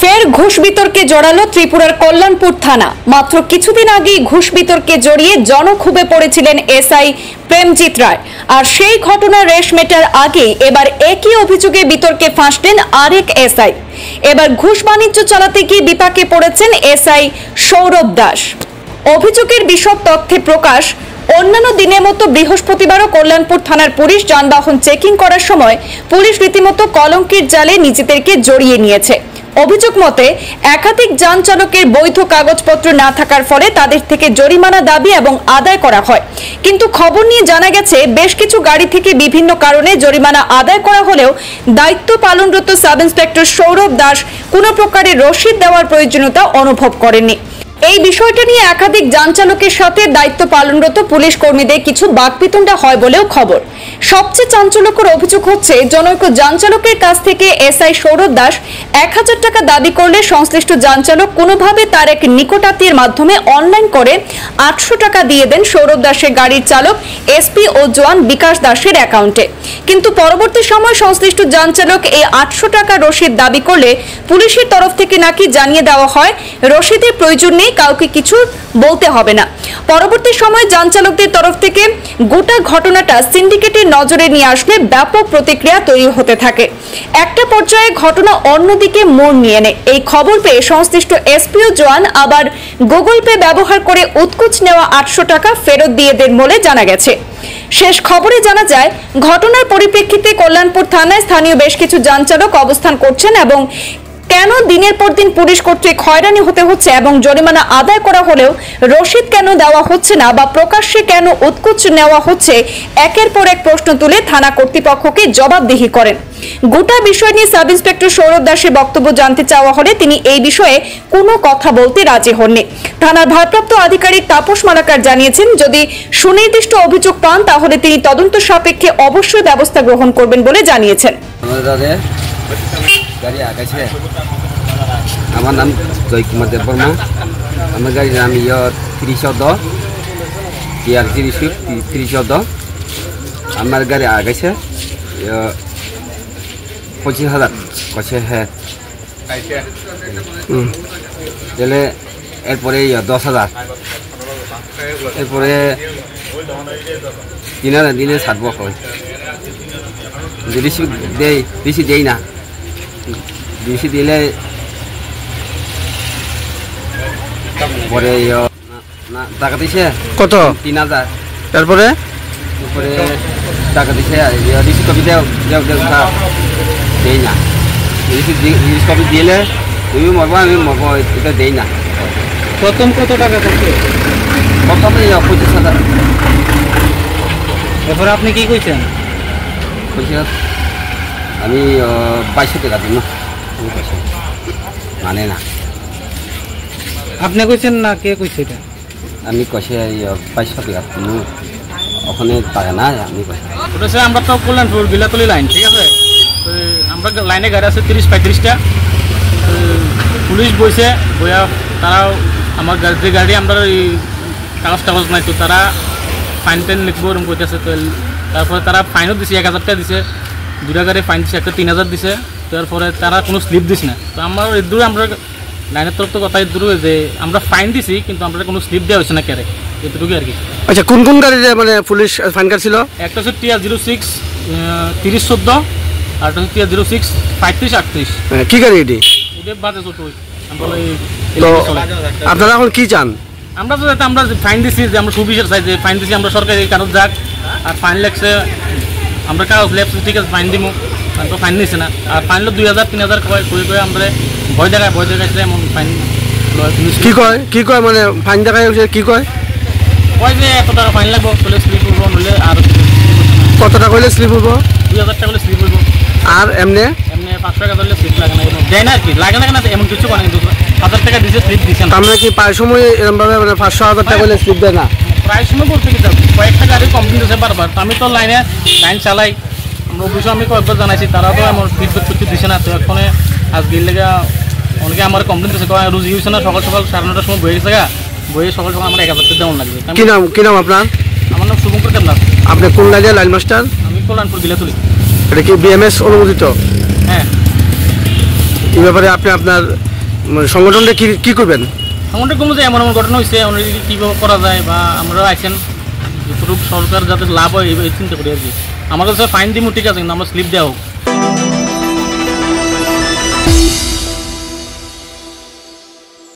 ফের ঘুষ বিতর্কে জড়ালো ত্রিপুরার কল্যাণপুর থানা। মাত্র কিছুদিন আগেই ঘুষ বিতর্কে জড়িয়ে জনক্ষোভে পড়েছিলেন এসআই প্রেমজিৎ রায়। আর সেই ঘটনার রেশ মেটার আগে এবার একই অভিযোগে বিতর্কে ফাঁসলেন আরেক এসআই। এবার ঘুষ বাণিজ্য চালাতে গিয়ে বিপাকে পড়েছেন এসআই সৌরভ দাস। অভিযোগের বিশদ তথ্যে প্রকাশ, অন্যান্য দিনের মতো বৃহস্পতিবারও কল্যাণপুর থানার পুলিশ যানবাহন চেকিং করার সময় পুলিশ রীতিমতো কলঙ্কের জালে নিজেদেরকে জড়িয়ে নিয়েছে। অভিযোগ মতে একাধিক যান চালকের বৈধ কাগজপত্র না থাকার ফলে তাদের থেকে জরিমানা দাবি এবং আদায় করা হয়। কিন্তু খবর নিয়ে জানা গেছে বেশ কিছু গাড়ি থেকে বিভিন্ন কারণে জরিমানা আদায় করা হলেও দায়িত্ব পালনরত সাব ইন্সপেক্টর সৌরভ দাস কোনো প্রকারের রসিদ দেওয়ার প্রয়োজনীয়তা অনুভব করেননি। এই বিষয়টা নিয়ে একাধিক যান চালকের সাথে দায়িত্ব পালনরত পুলিশ কর্মীদের কিছু বাকবিতণ্ডা হয় বলেও খবর। সবচেয়ে চাঞ্চল্যকর অভিযোগ হচ্ছে জনৈক যান চালকের কাছ থেকে এসআই সৌরভ দাস 1000 টাকা দাবি করলে সংশ্লিষ্ট যান চালক কোনোভাবে তার এক নিকটাত্মীয়ের মাধ্যমে অনলাইন করে 800 টাকা দিয়ে দেন সৌরভ দাসের গাড়ির চালক এসপি ও জওয়ান বিকাশ দাসের অ্যাকাউন্টে। কিন্তু পরবর্তী সময় সংশ্লিষ্ট যান চালক এই 800 টাকা রসিদ দাবি করলে পুলিশের তরফ থেকে নাকি জানিয়ে দেওয়া হয় রসিদের প্রয়োজন নেই, কাউকে কিছু বলতে হবে না। পরবর্তী সময় যান চালকদের তরফ থেকে গোটা ঘটনাটা সিন্ডিকেটের নজরে নিয়ে আসলে ব্যাপক প্রতিক্রিয়া তৈরি হতে থাকে। একটা পর্যায়ে ঘটনা অন্যদিকে মোড় নিয়ে নেয়। এই খবর পেয়ে সংশ্লিষ্ট এসপিও জওয়ান আবার গুগল পে ব্যবহার করে উৎকুচ নেওয়া 800 টাকা ফেরত দিয়ে দেন বলে জানা গেছে। শেষ খবরে জানা যায় ঘটনার পরিপ্রেক্ষিতে কল্যাণপুর থানায় স্থানীয় বেশ কিছু যান চালক অবস্থান করছেন এবং কেন দিনের পর দিন পুলিশ কর্তৃক হয়রানি হতে হচ্ছে এবং জরিমানা আদায় করা হলেও রসিদ কেন দেওয়া হচ্ছে না বা প্রকাশ্যে কেন উৎকুচ নেওয়া হচ্ছে, একের পর এক প্রশ্ন তুলে থানা কর্তৃপক্ষকে জবাবদিহি করেন। গোটা বিষয় নিয়ে সাব ইন্সপেক্টর সৌরভ দাসের বক্তব্য জানতে চাওয়া হলে তিনি এই বিষয়ে কোনো কথা বলতে রাজি হননি। থানার ভারপ্রাপ্ত আধিকারিক তাপস মালাকার জানিয়েছেন যদি সুনির্দিষ্ট অভিযোগ পান তাহলে তিনি তদন্ত সাপেক্ষে অবশ্যই ব্যবস্থা গ্রহণ করবেন বলে জানিয়েছেন। গাড়ি আগাইছে, আমার নাম জয়কুমার দেববর্মা, আমার গাড়ির নাম 310 TR 310। আমার গাড়ি আগাইছে 25,000 কছে হ্যাঁ, তাহলে এরপরে 10,000, এরপরে 3,000 দিনে ছাড়ব হয়। রিসিভ দেই, রিসিভ দেই না, রিসিভ দিলে পরে টাকা দিছে কত 3,000, তারপরে টাকা দিছে রিসিভ কপি দেও দেই না, রিসিভ কপি দিলে তুমি মরবো আমি মরবো, এটা দেই না। প্রথম কত টাকা থাকছে? প্রথমে 25,000। এরপরে আপনি কি কইছেন? আমি 2200 টাকা দিন, মানে না। আপনি কইছেন না কে কইছে এটা? আমি কষে 2200 টাকা ওখানে টাকা না, আমি ওটা আমরা তো কল্যাণপুর বিলাতলি লাইন, ঠিক আছে। আমরা লাইনে গাড়ি আছে 30-35টা। পুলিশ বইছে, বইয়া তারাও আমার যে গাড়ি আমরা কাগজ নাই তো তারা ফাইন টাইন লিখবো ওরকম করতেছে। তো তারপরে তারা ফাইনও দিছে, 1000 টাকা দিছে, 2টা গাড়ি ফাইন দিছে, একটা 3,000 দিছে। তারপরে তারা কোনো স্লিপ দিস না। তো আমার এদূরে আমরা লাইনের তরফ তো কথা এদূরে যে আমরা ফাইন দিছি কিন্তু আমরা কোনো স্লিপ দেওয়া হয়েছে না ক্যারে, এতটুকু আর কি। আচ্ছা, কোন কোন গাড়িতে মানে পুলিশ ফাইন কাটছিল? একটা হচ্ছে TR 06 3014, আর একটা হচ্ছে TR 06 3538। কি গাড়ি এটি? এটা বাজে ছোট। আপনারা এখন কি চান? আমরা তো আমরা ফাইন দিছি, যে আমরা সুবিচার চাই, যে ফাইন দিছি আমরা সরকারি কাগজ যাক, আর ফাইন লাগছে আমরা কাগজ লেখছে, ঠিক আছে ফাইন দিব, তো ফাইন নিছে না। আর ফাইন লো 2,000-3,000 করে আমরা ভয় দেখাইছে এমন ফাইন। কি কয় মানে ফাইন দেখাই কি কয় যে এত টাকা ফাইন লাগবো, তাহলে স্লিপ করবো, নইলে আর কত টাকা হইলে স্লিপ হইব? 2,000 টাকা হলে স্লিপ হইব। আর এমনি 500 টাকা ধরলে স্লিপ লাগে না, দেয় না আর কি, লাগে না এমন কিছু করে কিন্তু 1000 টাকা দিচ্ছে স্লিপ দিচ্ছে না। আমরা কি প্রায় সময় এরকমভাবে মানে 500-1000 টাকা হলে স্লিপ দেয় না? প্রায় সময় বলতে কি কয়েকটা গাড়ি কমপ্লেন দিচ্ছে বারবার। তো আমি তো লাইন চালাই, আমরা অফিসে আমি কয়েকবার জানাইছি, তারা তো এমন ফিডব্যাক কিছু দিচ্ছে না। তো এখন আজকে লেগে অনেকে আমার কমপ্লেন দিচ্ছে, রুজি হয়েছে না, সকাল 9টার সময় বয়ে গেছে, বইয়ে সকাল আমার 1000 টাকা দেওয়ান লাগবে। কি নাম আপনার? আমার নাম শুভঙ্কর দেবনাথ। আপনি কোন লাইনের লাইন মাস্টার? আমি কল্যাণপুর বিলাতলি। এটা কি BMS অনুমোদিত? হ্যাঁ। এই ব্যাপারে আপনি আপনার মানে সংগঠনটা কি করবেন? আমাদের কমে যে এমন এমন ঘটনা হয়েছে কীভাবে করা যায় বা আমরা আইসেন যতটুকু সরকার যাতে লাভ হয় এই চিন্তা করি আর কি। আমার কাছে ফাইন দিব ঠিক আছে, কিন্তু আমরা স্লিপ দেওয়া হোক।